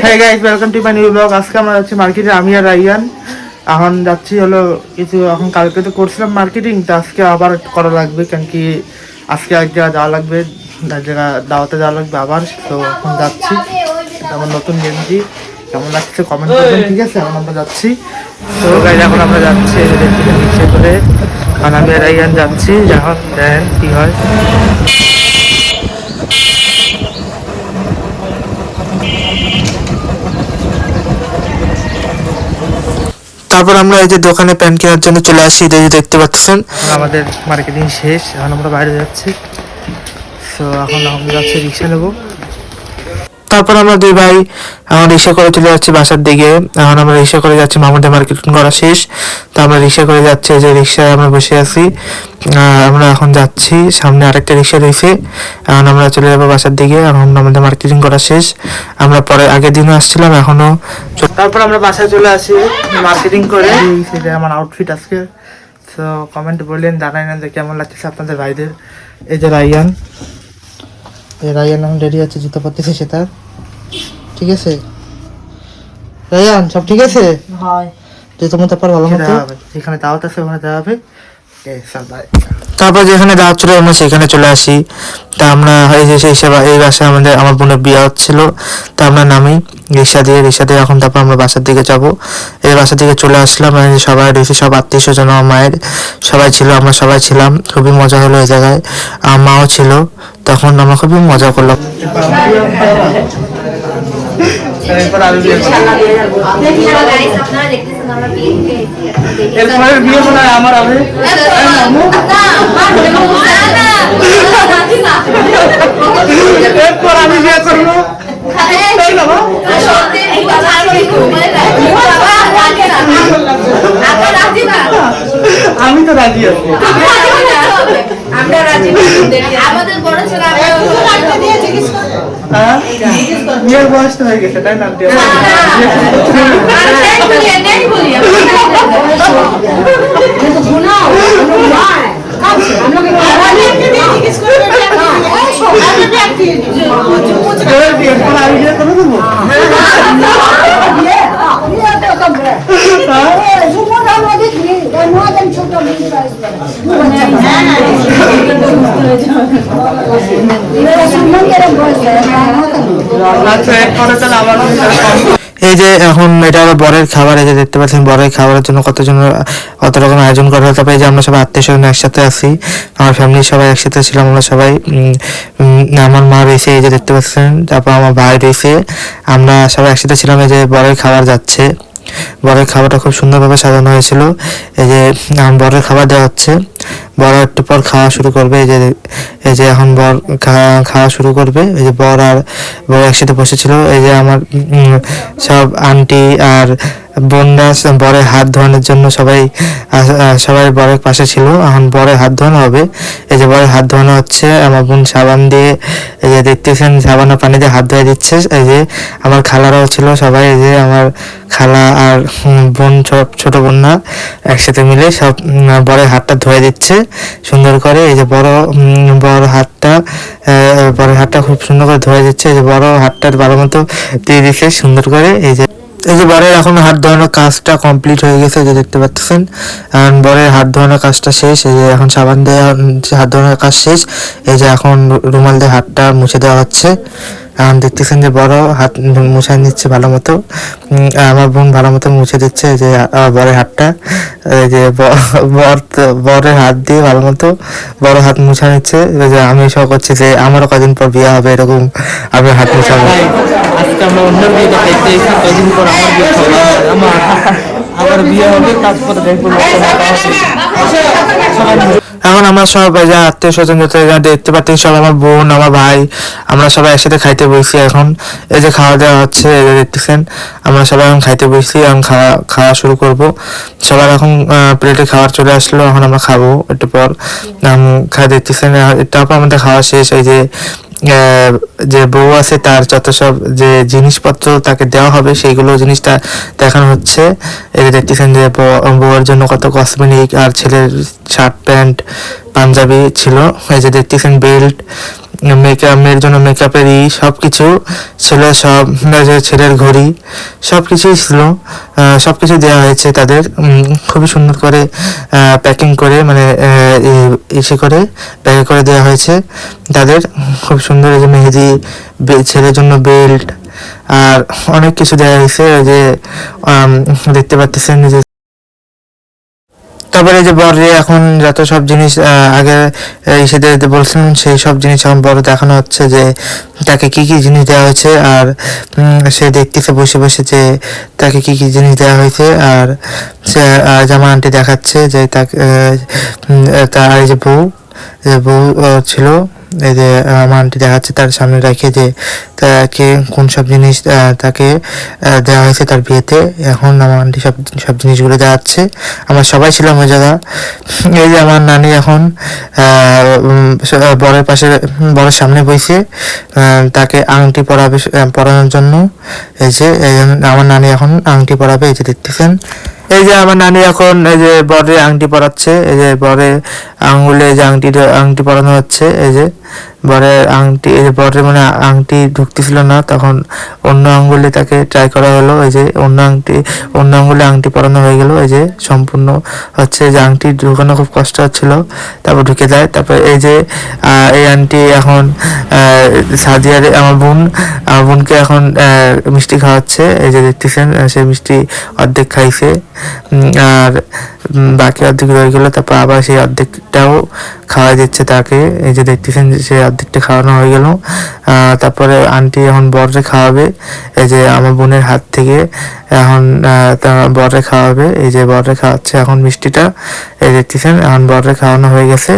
হ্যাঁ guys, welcome to my new blog. আজকে আমরা যাচ্ছি মার্কেটে, আমি আর রাইয়ান। এখন যাচ্ছি হলো কিছু, এখন কালকে তো করছিলাম মার্কেটিং, তো আজকে আবার করা লাগবে, কারণ কি আজকে এক জায়গায় যাওয়া লাগবে, এক জায়গায় দাওয়াতে যাওয়া লাগবে আবার। তো এখন যাচ্ছি, আমার নতুন গেঞ্জি কেমন লাগছে কমেন্ট করবেন, ঠিক আছে? এখন আমরা যাচ্ছি। তো গাইস এখন আমরা যাচ্ছি রিক্সা করে, কারণ আমি আর রাইয়ান যাচ্ছি। এখন দেখেন কি হয়। তারপর আমরা এই যে দোকানে প্যান্ট কেনার জন্য চলে আসি, এই যে দেখতে পাচ্ছেন আমাদের মার্কেটিং শেষ, এখন আমরা বাইরে যাচ্ছি। তো এখন আমরা যাচ্ছি, রিক্সা নেবো। তারপর আমরা দুই ভাই এখন রিক্সা করে চলে যাচ্ছি বাসার দিকে। এখন আমরা রিক্সা করে যাচ্ছি, আমাদের মার্কেটিং করা শেষ। তো আমরা রিক্সা করে যাচ্ছি, যে রিক্সায় আমরা বসে আছি। আমরা এখন যাচ্ছি, সামনে আরেকটা রিক্সা রয়েছে। এখন আমরা চলে যাবো বাসার দিকে। এখন আমাদের মার্কেটিং করা শেষ। আমরা পরে আগের দিনও আসছিলাম, এখনো। তারপর আমরা বাসায় চলে আসি মার্কেটিং করে। সেটা আমার আউটফিট আজকে। তো কমেন্ট বললেন, জানাই না যে কেমন লাগতেছে আপনাদের ভাইদের। এই যে রাইয়ান, এই রাইয়ান এখন রেডি আছে, জুতো পরতেছে সে তার, ঠিক আছে? রাইয়ান সব ঠিক আছে? হয় জুতো মতো পর ভালো মতো, যেখানে দাওয়াত আছে ওখানে দেওয়া হবে। তারপর যেখানে দাওয়াত ছিল আমরা সেখানে চলে আসি। তা আমরা এই যে এই বাসায় আমার বোনের বিয়ে হচ্ছিল। তা আমরা নামি রিক্সা দিয়ে এখন তারপর আমরা বাসার দিকে যাব। এই বাসার দিকে চলে আসলাম, সবাই রয়েছে, সব আত্মীয় স্বজন, আমার মায়ের সবাই ছিল, আমরা সবাই ছিলাম। খুবই মজা হলো এই জায়গায়, আমার মাও ছিল। তখন আমরা খুবই মজা করলাম। আমার হবে এরপর আমি বিয়ে করবো। আমি তো রাজি আছি। বিয়ের বয়স তো হয়ে গেছে, তাই না? এই যে এখন এটা হলো বরের খাবার। এই যে দেখতে পাচ্ছেন বরের খাবারের জন্য কত রকম আয়োজন করা হয়। তারপরে এই যে আমরা সবাই আত্মীয় স্বজন একসাথে আছি, আমার ফ্যামিলির সবাই একসাথে ছিলাম আমরা সবাই। আমার মা রয়েছে, এই যে দেখতে পাচ্ছেন, তারপর আমার ভাই রয়েছে, আমরা সবাই একসাথে ছিলাম। এই যে বরের খাবার যাচ্ছে, বরের খাবারটা খুব সুন্দরভাবে সাজানো হয়েছিল। এই যে বরের খাবার দেওয়া হচ্ছে, বর একটু পর খাওয়া শুরু করবে। এই যে এখন বর খাওয়া শুরু করবে। এই যে বর আর বর একসাথে বসেছিল। এই যে আমার সব আন্টি আর বোনরা বরের হাত ধোয়ানোর জন্য সবাই বরের পাশে ছিল। এখন বরের হাত ধোয়ানো হবে। এই যে বরের হাত ধোয়ানো হচ্ছে, আমার বোন সাবান দিয়ে, এই যে দেখতেছেন সাবান আর পানি দিয়ে হাত ধুয়ে দিচ্ছে। এই যে আমার খালারাও ছিল সবাই, এই যে আমার খালা আর বোন, ছোট বোনরা একসাথে মিলে সব বরের হাতটা ধুয়ে দিচ্ছে সুন্দর করে। এই যে বড় হাতটা খুব সুন্দর করে ধুয়ে দিচ্ছে। এই যে বড় হাতটা ভালো মতো দিয়ে দিচ্ছে সুন্দর করে। এই যে বরের এখন হাত ধোয়ানোর কাজটা কমপ্লিট হয়ে গেছে, যে দেখতে পাচ্ছেন বরের হাত ধোয়ানোর কাজটা শেষ। এই যে এখন সাবান দিয়ে হাত ধোয়ানোর কাজ শেষ। এই যে এখন রুমাল দিয়ে হাতটা মুছে দেওয়া হচ্ছে। এখন দেখতেছেন যে বড় হাত মুছাই নিচ্ছে ভালো মতো, আমার বোন ভালো মতো মুছে দিচ্ছে। এই যে বরের হাতটা, এই যে বরের হাত দিয়ে ভালো মতো বড় হাত মুছা নিচ্ছে। এই যে আমি সব করছি যে আমারও কদিন পর বিয়ে হবে, এরকম আমি হাত মুছাবো। আজকে আমরা অন্য বিয়ে দেখাইতে, কদিন পর আমার বিয়ে হবে, আমার বিয়ে হবে, তারপরে দেখবো। এখন আমরা সব যে আত্মীয় স্বজন দেখতে পাচ্ছেন, সব আমার বোন, আমার ভাই, আমরা সবাই একসাথে খাইতে বসছি। এখন এই যে খাওয়া দাওয়া হচ্ছে, এই যে দেখতেছেন আমরা সবাই এখন খাইতে বসছি। এখন খাওয়া শুরু করব। সবার এখন প্লেটে খাবার চলে আসলো, এখন আমরা খাবো একটু পর। খাওয়া দেখতেছেন, তারপর আমাদের খাওয়া শেষ। এই যে বউ আছে তার যত সব যে জিনিসপত্র তাকে দেওয়া হবে সেইগুলো জিনিসটা দেখানো হচ্ছে। এই যে দেখতেছেন যে বউয়ের জন্য কত কসমেটিক আর ছেলের শার্ট প্যান্ট পাঞ্জাবি ছিল। এই যে দেখতেছেন বেল্ট, মেয়ের জন্য মেকআপের সব কিছু ছিল, সব যে ছেলের ঘড়ি সব কিছুই ছিল, সব কিছু দেওয়া হয়েছে তাদের খুবই সুন্দর করে প্যাকিং করে, মানে ইসে করে প্যাকে করে দেওয়া হয়েছে তাদের খুব সুন্দর। এই যে মেহেদি, ছেলের জন্য বেল্ট আর অনেক কিছু দেওয়া হয়েছে। ওই যে দেখতে পাচ্ছেন যে, তারপরে যে বরে এখন যত সব জিনিস আগে এসে বলছিলেন সেই সব জিনিস এখন বড় দেখানো হচ্ছে যে তাকে কি কি জিনিস দেওয়া হয়েছে, আর সে দেখতেছে বসে বসে যে তাকে কি কি জিনিস দেওয়া হয়েছে। আর সে জামা আন্টি দেখাচ্ছে যে তাকে তার এই যে বউ ছিল, এই যে আমার আন্টি দেখাচ্ছে তার সামনে রেখে যে তাকে কোন সব জিনিস তাকে দেওয়া হয়েছে তার বিয়েতে। এখন আমার আন্টি সব জিনিসগুলো দেখাচ্ছে, আমরা সবাই ছিলাম ওই জায়গা। এই যে আমার নানি এখন বরের পাশে, বরের সামনে বসে তাকে আংটি পরানোর জন্য। এই যে আমার নানি এখন আংটি পরাবে, এই যে দেখতেছেন। এই যে আমার নানি এখন এই যে বরে আংটি পরাচ্ছে, এই যে বরে আঙ্গুলে যে আংটি পরানো হচ্ছে। এই যে বরের আংটি, এই যে বরের মানে আংটি ঢুকতেছিল না, তখন অন্য আঙ্গুলে তাকে ট্রাই করা হলো। এই যে অন্য আঙ্গুলে আংটি পরানো হয়ে গেল। এই যে সম্পূর্ণ হচ্ছে যে আংটি ঢুকানো খুব কষ্ট হচ্ছিল, তারপর ঢুকে যায়। তারপর এই যে এই আন্টি এখন সাদিয়ার আমার বোনকে এখন মিষ্টি খাওয়াচ্ছে। এই যে দেখতেছেন সে মিষ্টি অর্ধেক খাইছে, আর বাকি অর্ধেক রয়ে গেলো। তারপর আবার সেই অর্ধেকটাও খাওয়াই দিচ্ছে তাকে। এই যে দেখতেছেন সে অর্ধেকটা খাওয়ানো হয়ে গেল। তারপরে আন্টি এখন বররে খাওয়াবে, এই যে আমার বোনের হাত থেকে এখন বররে খাওয়াবে। এই যে বররে খাওয়াচ্ছে এখন মিষ্টিটা, এই দেখতেছেন এখন বররে খাওয়ানো হয়ে গেছে।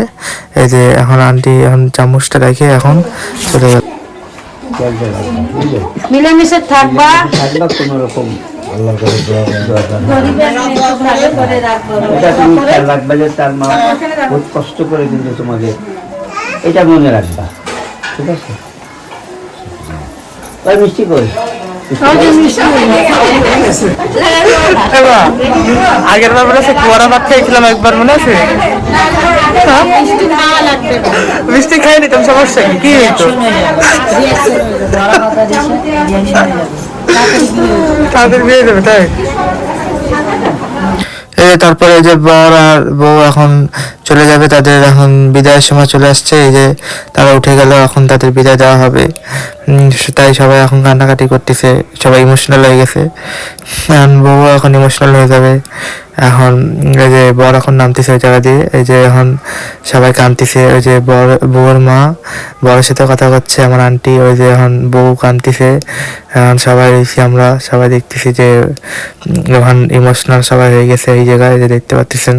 এই যে এখন আন্টি এখন চামচটা রেখে এখন চলে গেল। মিলেমিশে থাকবা, কোনো রকম আল্লাহ করে ভালো করে রাখবো। এটা তুমি খেয়াল রাখবা যে তার মা বহুত কষ্ট করে কিন্তু তোমাকে এটা মনে রাখবা, ঠিক আছে? তাই মিষ্টি করে আগের বার মনে আছে কুয়ারা ভাত খাইছিলাম একবার, মনে আছে? মিষ্টি খাই নিতাম, সমস্যা কি হইতো? তাদের বিয়ে দেবে তাই। তারপরে এই যে বর আর বউ এখন চলে যাবে, তাদের এখন বিদায়ের সময় চলে আসছে। এই যে তারা উঠে গেল, এখন তাদের বিদায় দেওয়া হবে। তাই সবাই এখন কান্নাকাটি করতেছে, সবাই ইমোশনাল হয়ে গেছে। বউ এখন ইমোশনাল হয়ে যাবে। এখন এই যে বর এখন নামতেছে ওই জায়গা দিয়ে, এই যে এখন সবাই কাঁদতেছে। ওই যে বউর মা বরের সাথে কথা করছে, আমার আন্টি, ওই যে এখন বউ কাঁদতেছে। এখন সবাই আমরা সবাই দেখতেছি যে এখন ইমোশনাল সবাই হয়ে গেছে এই জায়গায়, যে দেখতে পাচ্ছেন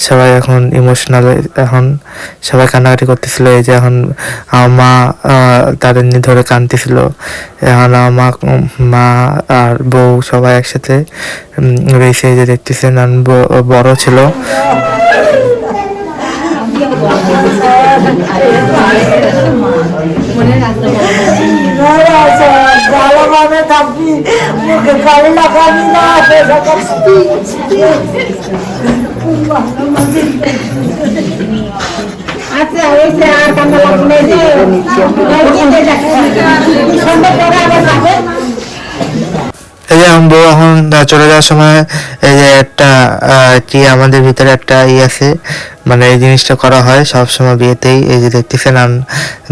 সবাই এখন ইমোশনাল, এখন সবাই কান্নাকাটি করতেছিল। এই যে এখন আমার মা তাদের ধরে কাঁদতেছিল। এখন আমার মা আর বউ সবাই একসাথে রয়েছে, এই যে দেখতেছেন। বড় ছিল ভালোভাবে থাকবি, মুখে কালি লাগাবি না। আচ্ছা হয়েছে, আর কান্না লাগবে সন্ধ্যা পরে আবার যাবে। এই যে এখন বউ এখন চলে যাওয়ার সময় এই যে একটা কি আমাদের ভিতরে একটা আছে, মানে এই জিনিসটা করা হয় সব সময় বিয়েতেই। এই যে দেখতেছেন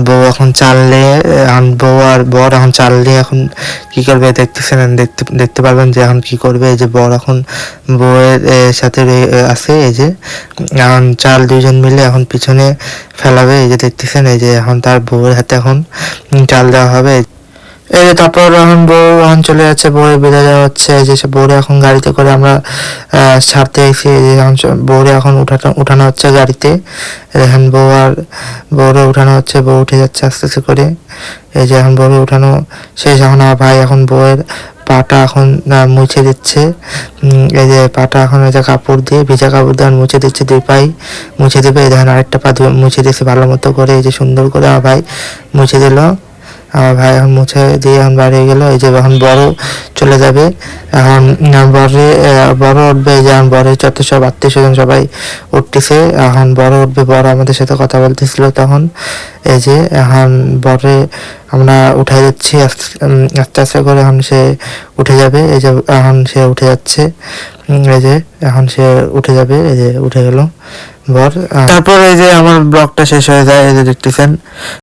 বউ এখন চাললে, বউ আর বর এখন চাললে এখন কি করবে দেখতেছেন, দেখতে পারবেন যে এখন কি করবে। এই যে বর এখন বউয়ের সাথে আছে, এই যে এখন চাল দুইজন মিলে এখন পিছনে ফেলাবে। এই যে দেখতেছেন, এই যে এখন তার বউয়ের হাতে এখন চাল দেওয়া হবে। এই যে তারপর এখন বউ এখন চলে যাচ্ছে, বউয়ের বিদায় দেওয়া হচ্ছে। এই যে বউরে এখন গাড়িতে করে আমরা ছাড়তে এসে বউরে এখন উঠানো হচ্ছে গাড়িতে। এখন বউরে উঠানো হচ্ছে, বউ উঠে যাচ্ছে আস্তে আস্তে করে। এই যে এখন বউরে উঠানো শেষ, এখন আমার ভাই এখন বউয়ের পাটা এখন মুছে দিচ্ছে। এই যে পাটা এখন এই যে কাপড় দিয়ে, ভিজা কাপড় দিয়ে মুছে দিচ্ছে, দুই পাই মুছে দেবে। এই দেখেন আরেকটা পা মুছে দিচ্ছে ভালো মতো করে, এই যে সুন্দর করে আমার ভাই মুছে দিল। আমার ভাই এখন মুছে দিয়ে এখন বাইরে গেল। এই যে এখন বড় চলে যাবে। এখন বড় উঠবে, এই যে এখন বড় যত সব আত্মীয় স্বজন সবাই উঠতেছে, এখন বড় উঠবে, বড় আমাদের সাথে কথা বলতেছিল তখন। এই যে এখন বড়ে আমরা উঠাই যাচ্ছি আস্তে আস্তে করে, এখন সে উঠে যাবে। এই যে এখন সে উঠে যাচ্ছে, এই যে এখন সে উঠে যাবে, এই যে উঠে গেল বর। তারপর এই যে আমার ব্লগটা শেষ হয়ে যায়, এই যে দেখতেছেন